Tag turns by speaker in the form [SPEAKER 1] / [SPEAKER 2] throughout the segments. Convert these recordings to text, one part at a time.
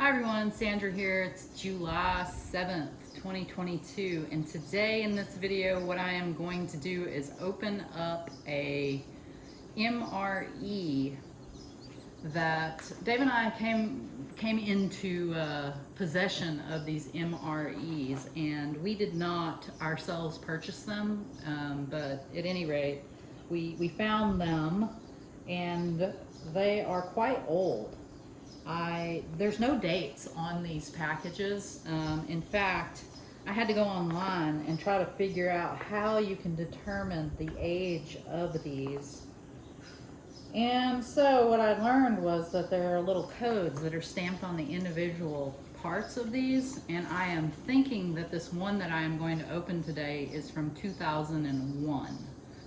[SPEAKER 1] Hi everyone, Sandra here. It's July 7th, 2022, and today in this video what I am going to do is open up a MRE that Dave and I came into possession of these MREs, and we did not ourselves purchase them, but at any rate we found them, and they are quite old. There's no dates on these packages. In fact, I had to go online and try to figure out how you can determine the age of these. And so what I learned was that there are little codes that are stamped on the individual parts of these, and I am thinking that this one that I am going to open today is from 2001.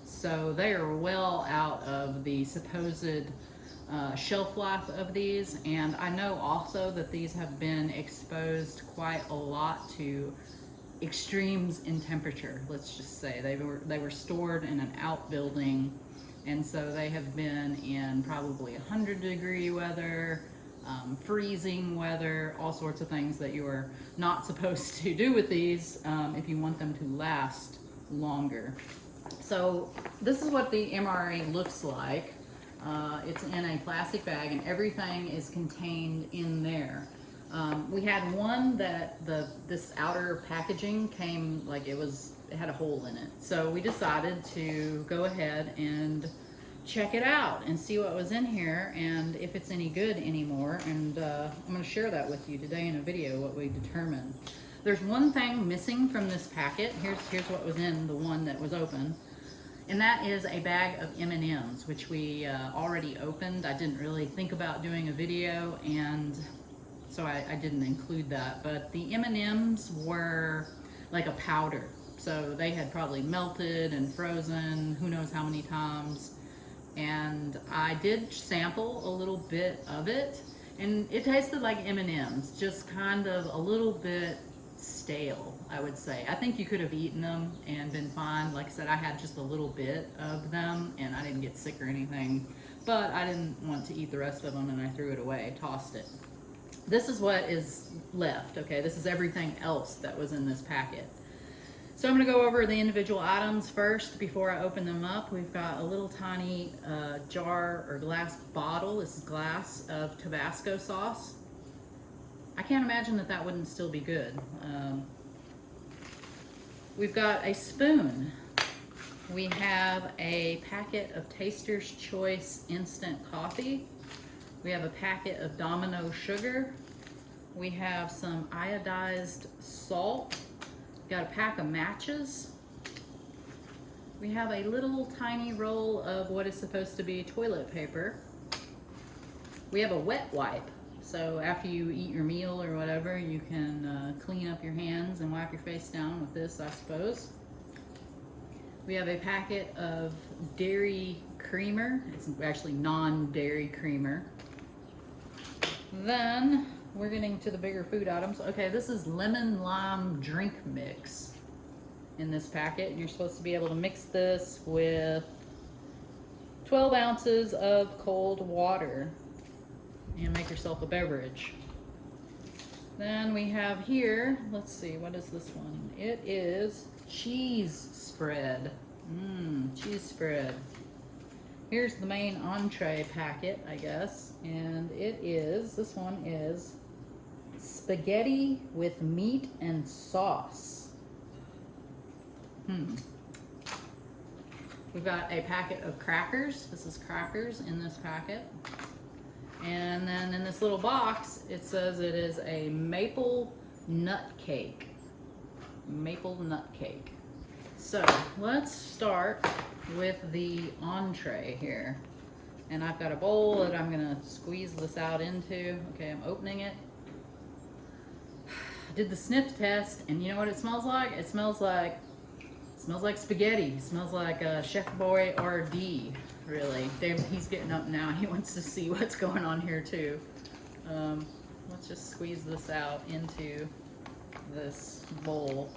[SPEAKER 1] So they are well out of the supposed shelf life of these, and I know also that these have been exposed quite a lot to extremes in temperature. Let's just say they were stored in an outbuilding, and so they have been in probably 100-degree weather, freezing weather, all sorts of things that you are not supposed to do with these if you want them to last longer. So this is what the MRE looks like. It's in a plastic bag and everything is contained in there. We had one that this outer packaging came like it had a hole in it. So we decided to go ahead and check it out and see what was in here and if it's any good anymore. And I'm going to share that with you today in a video, what we determined. There's one thing missing from this packet. Here's what was in the one that was open. And that is a bag of M&Ms, which we already opened. I didn't really think about doing a video, and so I didn't include that. But the M&Ms were like a powder. So they had probably melted and frozen who knows how many times. And I did sample a little bit of it, and it tasted like M&Ms, just kind of a little bit stale, I would say. I think you could have eaten them and been fine. Like I said, I had just a little bit of them and I didn't get sick or anything, but I didn't want to eat the rest of them and I threw it away, tossed it. This is what is left, okay? This is everything else that was in this packet. So I'm gonna go over the individual items first before I open them up. We've got a little tiny jar or glass bottle, this is glass, of Tabasco sauce. I can't imagine that wouldn't still be good. We've got a spoon. We have a packet of Taster's Choice instant coffee. We have a packet of Domino sugar. We have some iodized salt. We've got a pack of matches. We have a little tiny roll of what is supposed to be toilet paper. We have a wet wipe. So after you eat your meal or whatever, you can clean up your hands and wipe your face down with this, I suppose. We have a packet of dairy creamer. It's actually non-dairy creamer. Then we're getting to the bigger food items. Okay, this is lemon lime drink mix in this packet. And you're supposed to be able to mix this with 12 ounces of cold water and make yourself a beverage. Then we have here, let's see, what is this one? It is cheese spread. Cheese spread. Here's the main entree packet, I guess, and this one is spaghetti with meat and sauce. We've got a packet of crackers. This is crackers in this packet. And then in this little box, it says it is a maple nut cake. Maple nut cake. So let's start with the entree here. And I've got a bowl that I'm gonna squeeze this out into. Okay, I'm opening it. I did the sniff test, and you know what it smells like? It smells like spaghetti. It smells like Chef Boyardee. Really, he's getting up now. He wants to see what's going on here too. Let's just squeeze this out into this bowl.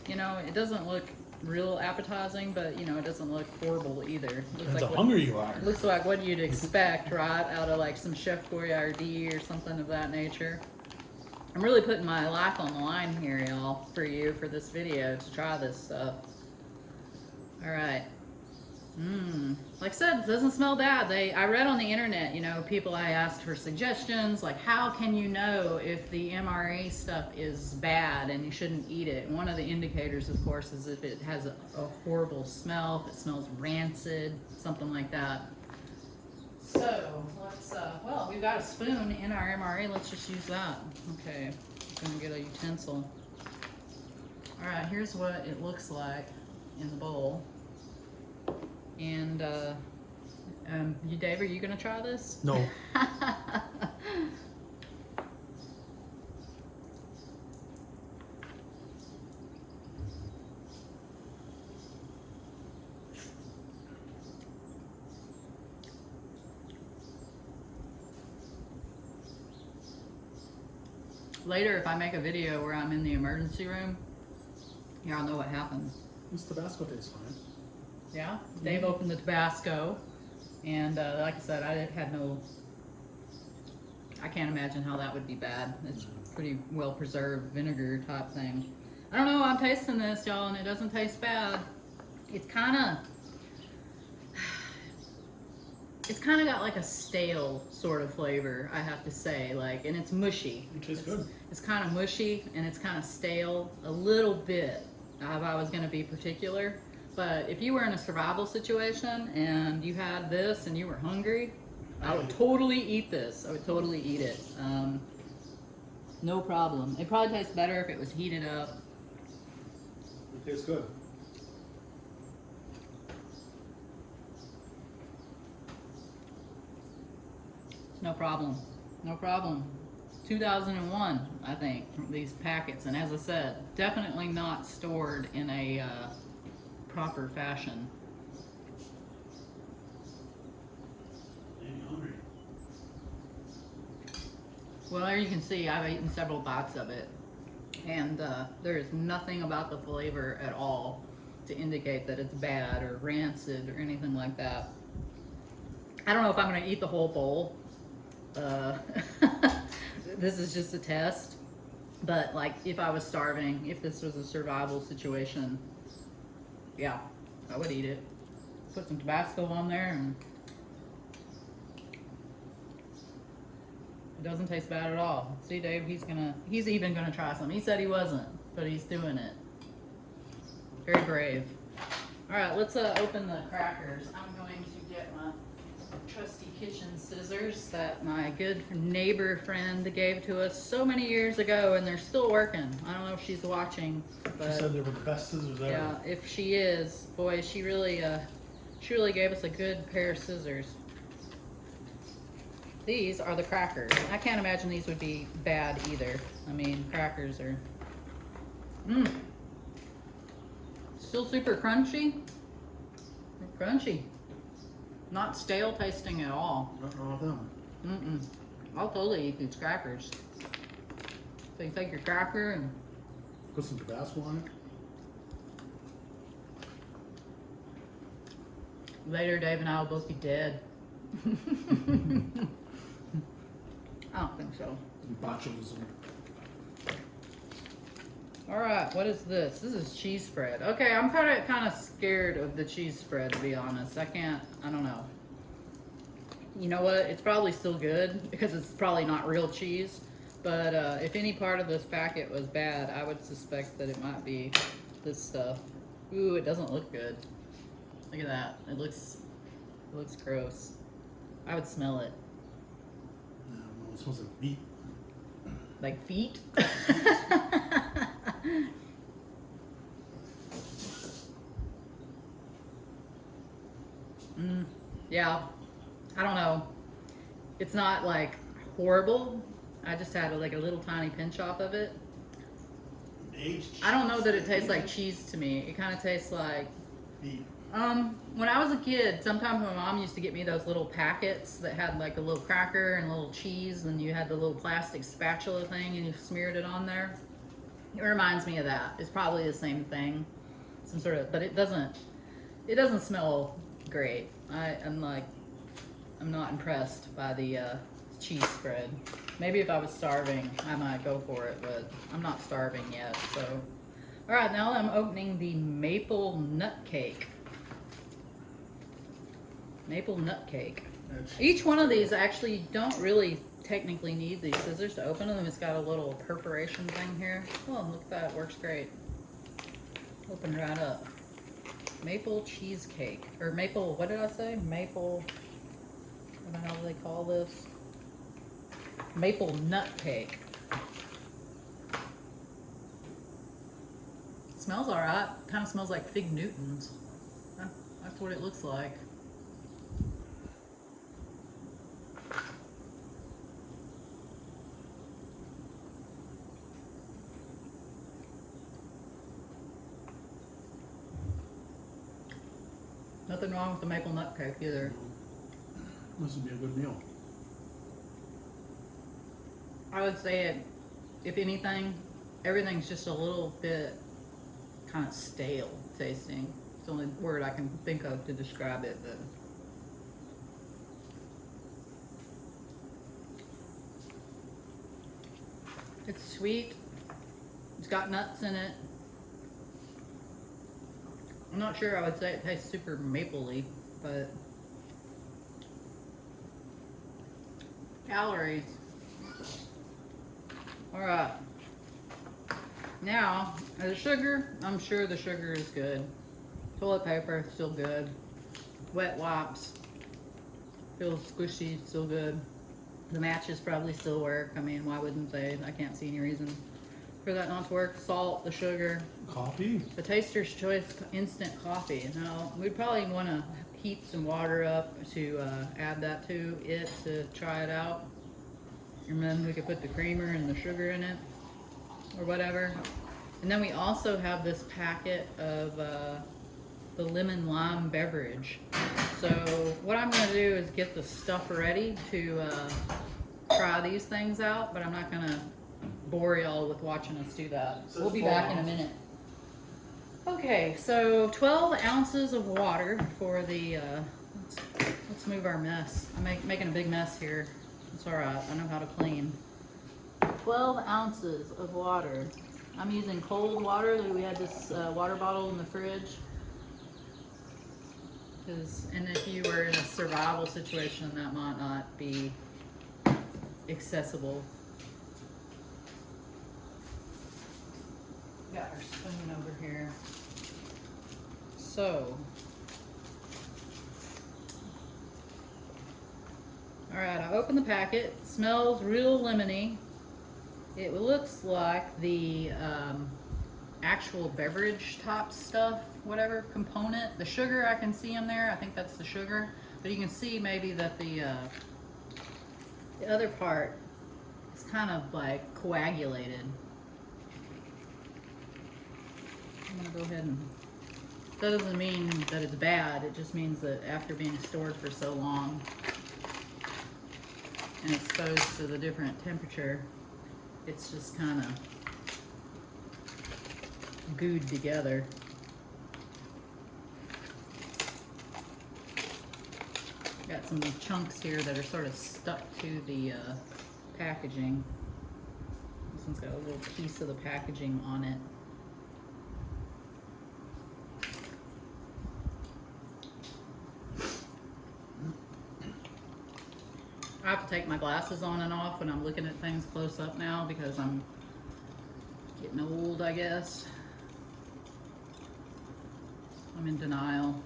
[SPEAKER 1] You know, it doesn't look real appetizing, but you know, it doesn't look horrible either. Looks
[SPEAKER 2] Depends
[SPEAKER 1] like
[SPEAKER 2] how hungry you are.
[SPEAKER 1] looks like what you'd expect, right? Out of like some Chef Boyardee or something of that nature. I'm really putting my life on the line here, y'all, for you, for this video, to try this stuff. All right. Like I said, it doesn't smell bad. I read on the internet, you know, people I asked for suggestions, like how can you know if the MRE stuff is bad and you shouldn't eat it? And one of the indicators, of course, is if it has a horrible smell, if it smells rancid, something like that. So let's, well, we've got a spoon in our MRE. Let's just use that. Okay, I'm gonna get a utensil. All right, here's what it looks like in the bowl. And you, Dave, are you gonna try this?
[SPEAKER 2] No.
[SPEAKER 1] Later, if I make a video where I'm in the emergency room, y'all know what happened.
[SPEAKER 2] This Tabasco tastes fine.
[SPEAKER 1] Yeah, Dave opened the Tabasco, and like I said, I can't imagine how that would be bad. It's pretty well preserved vinegar type thing. I don't know, I'm tasting this, y'all, and it doesn't taste bad. It's kind of got like a stale sort of flavor, I have to say, like, and it's mushy.
[SPEAKER 2] It tastes good.
[SPEAKER 1] It's kind of mushy and it's kind of stale, a little bit, if I was gonna be particular. But if you were in a survival situation and you had this and you were hungry, I would totally eat this. I would totally eat it. No problem. It probably tastes better if it was heated up.
[SPEAKER 2] It tastes good.
[SPEAKER 1] No problem. No problem. 2001, I think, these packets. And as I said, definitely not stored in a proper fashion.
[SPEAKER 2] I'm hungry.
[SPEAKER 1] Well, there you can see I've eaten several bites of it. And there is nothing about the flavor at all to indicate that it's bad or rancid or anything like that. I don't know if I'm going to eat the whole bowl. This is just a test, but like if I was starving, if this was a survival situation, yeah, I would eat it. Put some Tabasco on there, and it doesn't taste bad at all. See, Dave, he's even gonna try some. He said he wasn't, but he's doing it. Very brave. All right, let's open the crackers. I'm going to get my trusty kitchen scissors that my good neighbor friend gave to us so many years ago, and they're still working. I don't know if she's watching, but
[SPEAKER 2] She said they were the best scissors ever.
[SPEAKER 1] yeah, if she is, boy, she really gave us a good pair of scissors. These are the crackers. I can't imagine these would be bad either. I mean, crackers are still super crunchy. They're crunchy. Not stale tasting at all.
[SPEAKER 2] Nothing wrong with them.
[SPEAKER 1] I'll totally eat these crackers. So you take your cracker and
[SPEAKER 2] Put some Tabasco on it.
[SPEAKER 1] later Dave and I will both be dead. I don't think so.
[SPEAKER 2] Botulism.
[SPEAKER 1] All right, what is this? This is cheese spread. Okay, I'm kind of scared of the cheese spread, to be honest. I don't know. You know what? It's probably still good because it's probably not real cheese. But if any part of this packet was bad, I would suspect that it might be this stuff. Ooh, it doesn't look good. Look at that. It looks gross. I would smell it.
[SPEAKER 2] No, it smells like meat.
[SPEAKER 1] Like feet? Yeah, I don't know. It's not like horrible. I just had like a little tiny pinch off of it. I don't know that it tastes like cheese to me. It kind of tastes like
[SPEAKER 2] Meat.
[SPEAKER 1] when I was a kid, sometimes my mom used to get me those little packets that had like a little cracker and a little cheese, and you had the little plastic spatula thing and you smeared it on there. It reminds me of that. It's probably the same thing. It's some sort of, but it doesn't smell great. I'm not impressed by the cheese spread. Maybe if I was starving, I might go for it, but I'm not starving yet, so. All right, now I'm opening the maple nut cake. Maple nut cake. Each one of these actually don't really technically need these scissors to open them. It's got a little perforation thing here. Oh, look at that, it works great. Open right up. Maple cheesecake, or maple, what did I say? Maple, I don't know how they call this. Maple nut cake. It smells all right. Kind of smells like Fig Newtons. That's what it looks like. Nothing wrong with the maple nut cake either.
[SPEAKER 2] This would be a good meal.
[SPEAKER 1] I would say it, if anything, everything's just a little bit kind of stale tasting. It's the only word I can think of to describe it. But it's sweet. It's got nuts in it. I'm not sure I would say it tastes super mapley, but calories. All right. Now, the sugar, I'm sure the sugar is good. Toilet paper, still good. Wet wipes, feels squishy, still good. The matches probably still work. I mean, why wouldn't they? I can't see any reason for that not to work. Salt, the sugar.
[SPEAKER 2] Coffee?
[SPEAKER 1] The Taster's Choice instant coffee. Now, we'd probably want to heat some water up to add that to it to try it out. And then we could put the creamer and the sugar in it or whatever. And then we also have this packet of the lemon lime beverage. So what I'm going to do is get the stuff ready to try these things out, but I'm not going to bore y'all with watching us do that. We'll be back in a minute. Okay, so 12 ounces of water for the, let's move our mess. I'm making a big mess here. It's all right, I know how to clean. 12 ounces of water. I'm using cold water. We had this water bottle in the fridge. And if you were in a survival situation, that might not be accessible. Got our spoon over here. So, all right, I opened the packet. It smells real lemony. It looks like the actual beverage top stuff, whatever component. The sugar, I can see in there. I think that's the sugar. But you can see maybe that the other part is kind of like coagulated. I'm gonna go ahead and, that doesn't mean that it's bad, it just means that after being stored for so long and exposed to the different temperature, it's just kind of gooed together. Got some chunks here that are sort of stuck to the packaging. This one's got a little piece of the packaging on it. I have to take my glasses on and off when I'm looking at things close up now because I'm getting old, I guess. I'm in denial.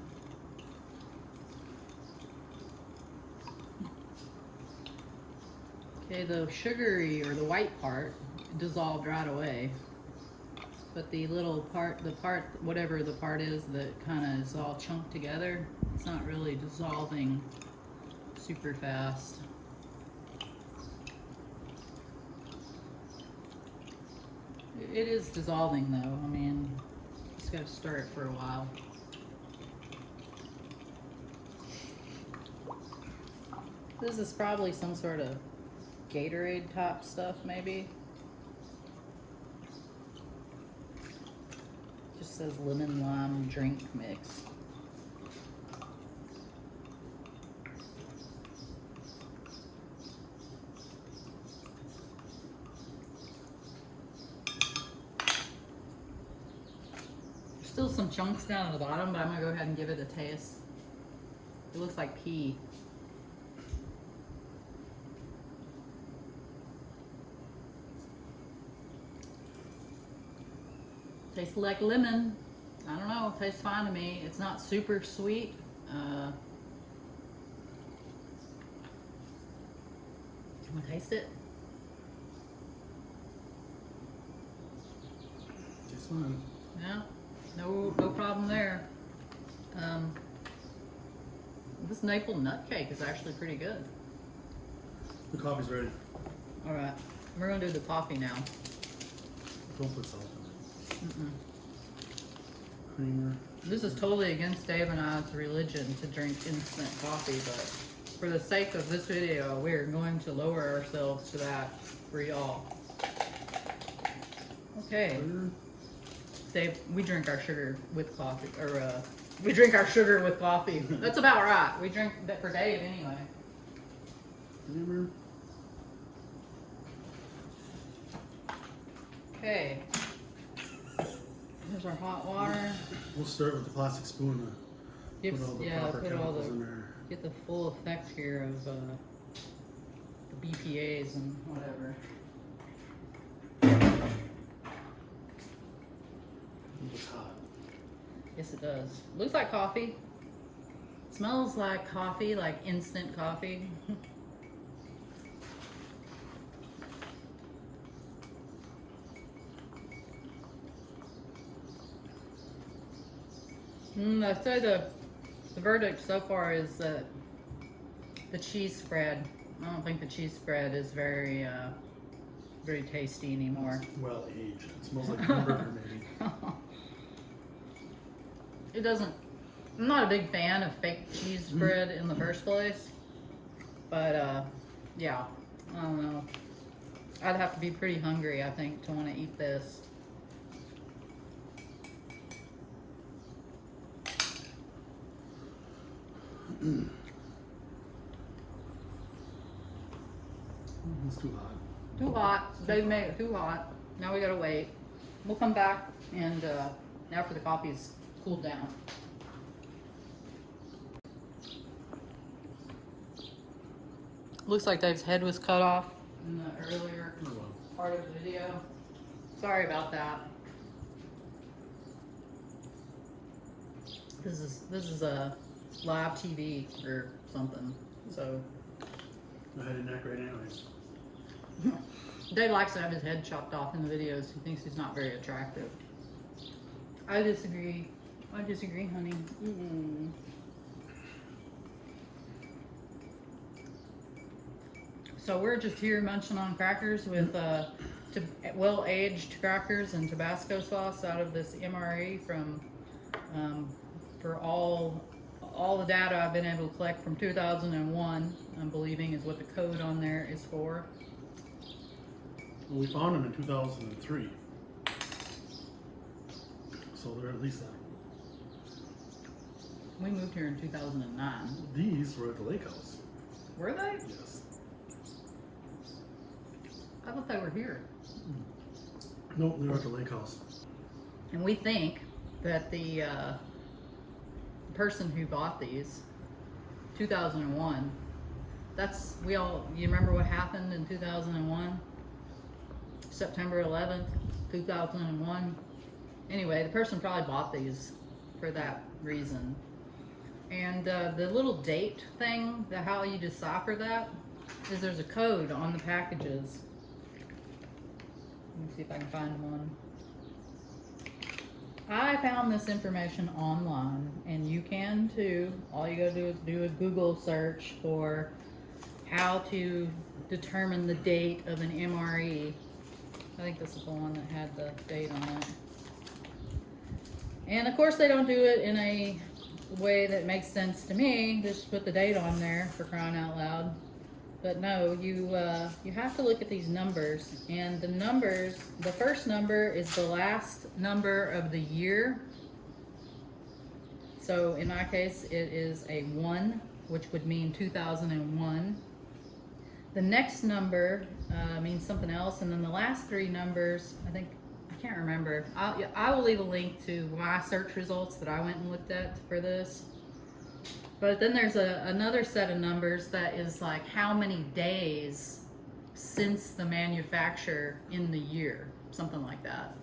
[SPEAKER 1] Okay, the sugary or the white part dissolved right away. But the little part, whatever the part is that kind of is all chunked together, it's not really dissolving super fast. It is dissolving though. I mean, just gotta stir it for a while. This is probably some sort of Gatorade top stuff, maybe. Just says lemon lime drink mix. Still some chunks down at the bottom, but I'm gonna go ahead and give it a taste. It looks like pea. Tastes like lemon. I don't know, it tastes fine to me. It's not super sweet. You wanna taste it?
[SPEAKER 2] Tastes fine.
[SPEAKER 1] Yeah, no problem there. This maple nut cake is actually pretty good.
[SPEAKER 2] The coffee's ready.
[SPEAKER 1] All right, we're gonna do the coffee now.
[SPEAKER 2] Don't put salt in it.
[SPEAKER 1] Mm-mm.
[SPEAKER 2] Creamer.
[SPEAKER 1] This is totally against Dave and I's religion to drink instant coffee, but for the sake of this video, we're going to lower ourselves to that for y'all. Okay,
[SPEAKER 2] Sugar.
[SPEAKER 1] Dave, we drink our sugar with coffee, or we drink our sugar with coffee. That's about right. We drink that for Dave anyway.
[SPEAKER 2] Creamer.
[SPEAKER 1] Okay. Here's our hot water.
[SPEAKER 2] We'll start with the plastic spoon to put all the proper
[SPEAKER 1] put all
[SPEAKER 2] chemicals
[SPEAKER 1] the,
[SPEAKER 2] in there.
[SPEAKER 1] get the full effect here of the BPAs and whatever.
[SPEAKER 2] It's hot.
[SPEAKER 1] Yes, it does. Looks like coffee. Smells like coffee, like instant coffee. I'd say the verdict so far is that the cheese spread. I don't think the cheese spread is very tasty anymore.
[SPEAKER 2] Well aged. It smells like hamburger maybe.
[SPEAKER 1] It doesn't. I'm not a big fan of fake cheese spread in the first place, but yeah, I don't know. I'd have to be pretty hungry, I think, to want to eat this.
[SPEAKER 2] It's too hot.
[SPEAKER 1] Too hot. They made it too hot. Now we gotta wait. We'll come back and after the coffee's cooled down. Looks like Dave's head was cut off in the earlier
[SPEAKER 2] Oh, well.
[SPEAKER 1] part of the video. Sorry about that. This is a live TV or something. So
[SPEAKER 2] I had a neck right anyways.
[SPEAKER 1] Dave likes to have his head chopped off in the videos. He thinks he's not very attractive. I disagree. I disagree, honey. Mm-mm. So we're just here munching on crackers with well-aged crackers and Tabasco sauce out of this MRE from for all the data I've been able to collect from 2001. I'm believing is what the code on there is for.
[SPEAKER 2] Well, we found them in 2003. So they're at least that.
[SPEAKER 1] We moved here in 2009.
[SPEAKER 2] These were at the lake house.
[SPEAKER 1] Were they?
[SPEAKER 2] Yes.
[SPEAKER 1] I thought they were here.
[SPEAKER 2] Nope, they were at the lake house.
[SPEAKER 1] And we think that the person who bought these, 2001, you remember what happened in 2001? September 11th, 2001. Anyway, the person probably bought these for that reason. And the little date thing, how you decipher that, is there's a code on the packages. Let me see if I can find one. I found this information online, and you can too. All you gotta do is do a Google search for how to determine the date of an MRE. I think this is the one that had the date on it. And of course they don't do it in a way that makes sense to me. Just put the date on there, for crying out loud. But no, you have to look at these numbers, and the numbers, the first number is the last number of the year So in my case, it is a 1, which would mean 2001. The next number means something else, and then the last 3 numbers, I can't remember. I will leave a link to my search results that I went and looked at for this. But then there's another set of numbers that is like how many days since the manufacture in the year, something like that.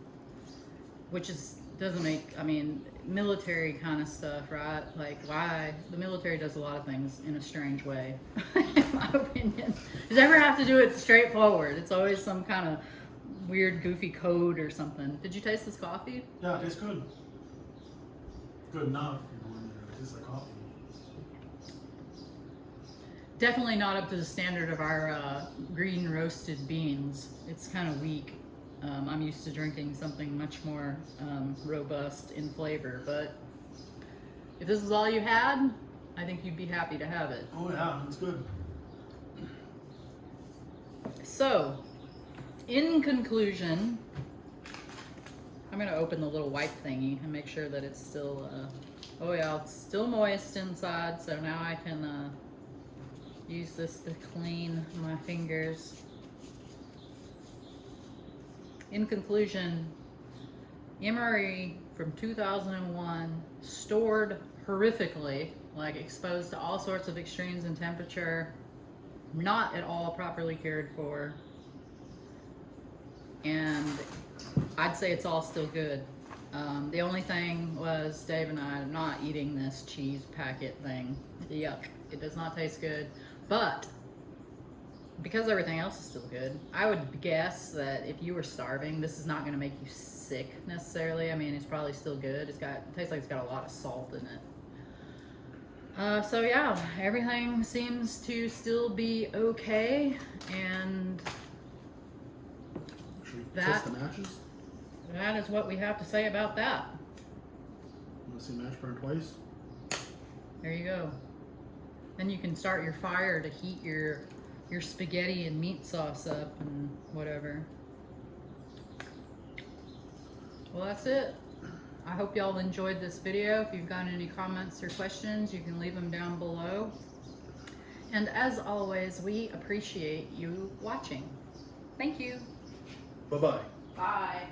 [SPEAKER 1] Which doesn't make, I mean, military kind of stuff, right? Like why, the military does a lot of things in a strange way, in my opinion. Does ever have to do it straightforward? It's always some kind of weird, goofy code or something. Did you taste this coffee?
[SPEAKER 2] Yeah, it tastes good. Good enough, you know, it tastes like coffee.
[SPEAKER 1] Definitely not up to the standard of our green roasted beans. It's kind of weak. I'm used to drinking something much more robust in flavor, but if this is all you had, I think you'd be happy to have it.
[SPEAKER 2] Oh yeah, it's good.
[SPEAKER 1] So, in conclusion, I'm going to open the little wipe thingy and make sure that it's still, oh yeah, it's still moist inside, so now I can use this to clean my fingers. In conclusion, MRE from 2001, stored horrifically, like exposed to all sorts of extremes in temperature, not at all properly cared for, and I'd say it's all still good. The only thing was Dave and I are not eating this cheese packet thing. Yuck, it does not taste good, but because everything else is still good, I would guess that if you were starving, this is not going to make you sick necessarily. I mean, it's probably still good. It tastes like it's got a lot of salt in it. So yeah, everything seems to still be okay, and
[SPEAKER 2] Should we test the matches?
[SPEAKER 1] that is what we have to say about that.
[SPEAKER 2] You want to see a match burn twice?
[SPEAKER 1] There you go. Then you can start your fire to heat your spaghetti and meat sauce up and whatever. Well, that's it. I hope y'all enjoyed this video. If you've got any comments or questions, you can leave them down below. And as always, we appreciate you watching. Thank you.
[SPEAKER 2] Bye-bye.
[SPEAKER 1] Bye.